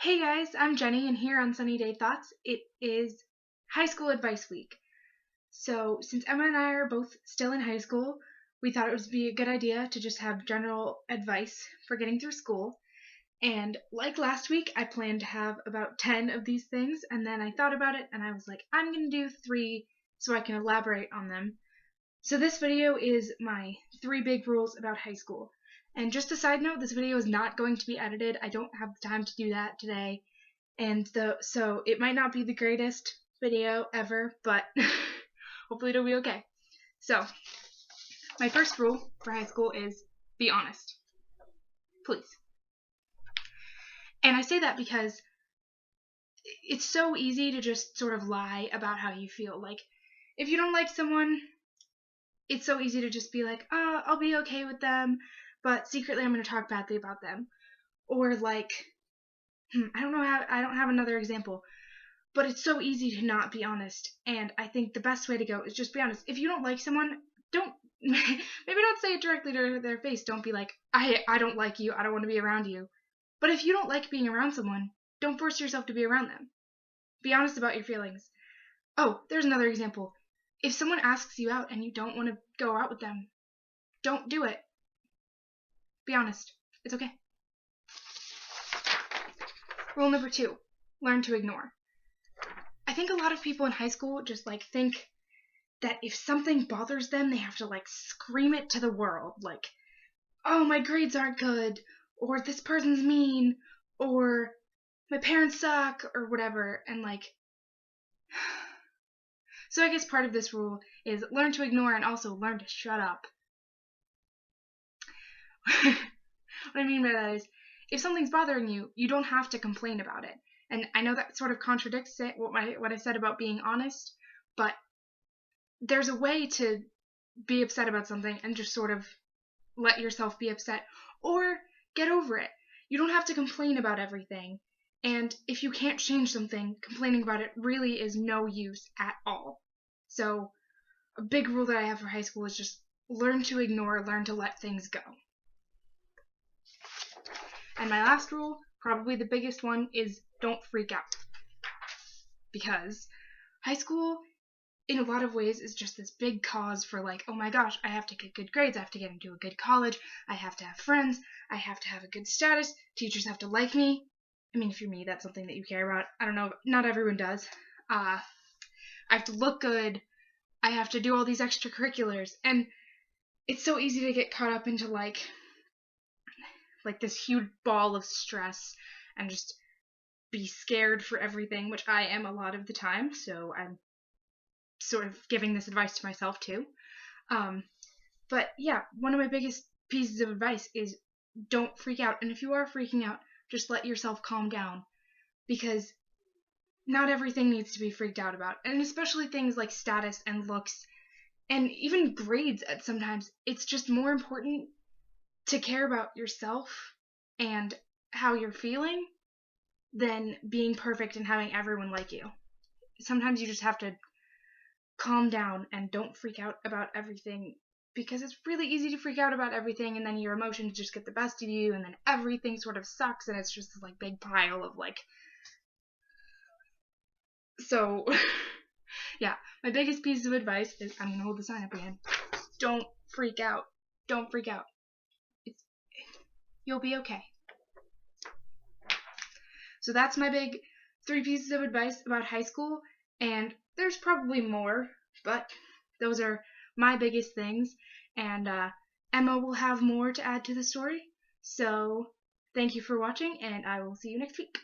Hey guys, I'm Jenny, and here on Sunny Day Thoughts, it is High School Advice Week. So, since Emma and I are both still in high school, we thought it would be a good idea to just have general advice for getting through school. And like last week, I planned to have about 10 of these things, and then I thought about it and I was like, I'm going to do 3 so I can elaborate on them. So, this video is my 3 big rules about high school. And just a side note, this video is not going to be edited. I don't have the time to do that today. So it might not be the greatest video ever, but hopefully it'll be okay. So, my first rule for high school is be honest. Please. And I say that because it's so easy to just sort of lie about how you feel. Like, if you don't like someone, it's so easy to just be like, oh, I'll be okay with them, but secretly I'm going to talk badly about them. Or like, I don't have another example, but it's so easy to not be honest. And I think the best way to go is just be honest. If you don't like someone, maybe don't say it directly to their face. Don't be like, I don't like you, I don't want to be around you. But if you don't like being around someone, don't force yourself to be around them. Be honest about your feelings. Oh, there's another example. If someone asks you out and you don't want to go out with them, don't do it. Be honest. It's okay. Rule number 2, learn to ignore. I think a lot of people in high school just think that if something bothers them, they have to scream it to the world. Like, oh, my grades aren't good, or this person's mean, or my parents suck, or whatever. And so I guess part of this rule is learn to ignore and also learn to shut up. What I mean by that is, if something's bothering you, you don't have to complain about it. And I know that sort of contradicts what I said about being honest, but there's a way to be upset about something and just sort of let yourself be upset, or get over it. You don't have to complain about everything. And if you can't change something, complaining about it really is no use at all. So a big rule that I have for high school is just learn to ignore, learn to let things go. And my last rule, probably the biggest one, is don't freak out. Because high school, in a lot of ways, is just this big cause for oh my gosh, I have to get good grades, I have to get into a good college, I have to have friends, I have to have a good status, teachers have to like me. I mean, if you're me, that's something that you care about. I don't know, not everyone does. I have to look good, I have to do all these extracurriculars, and it's so easy to get caught up into this huge ball of stress and just be scared for everything, which I am a lot of the time, so I'm sort of giving this advice to myself too. But yeah, one of my biggest pieces of advice is don't freak out. And if you are freaking out, just let yourself calm down, because not everything needs to be freaked out about. And especially things like status and looks and even grades at sometimes. It's just more important to care about yourself and how you're feeling than being perfect and having everyone like you. Sometimes you just have to calm down and don't freak out about everything, because it's really easy to freak out about everything and then your emotions just get the best of you and then everything sort of sucks and it's just this big pile of so yeah, my biggest piece of advice is, I'm gonna hold the sign up again, don't freak out. Don't freak out. You'll be okay. So that's my big 3 pieces of advice about high school, and there's probably more, but those are my biggest things, and Emma will have more to add to the story. So thank you for watching, and I will see you next week.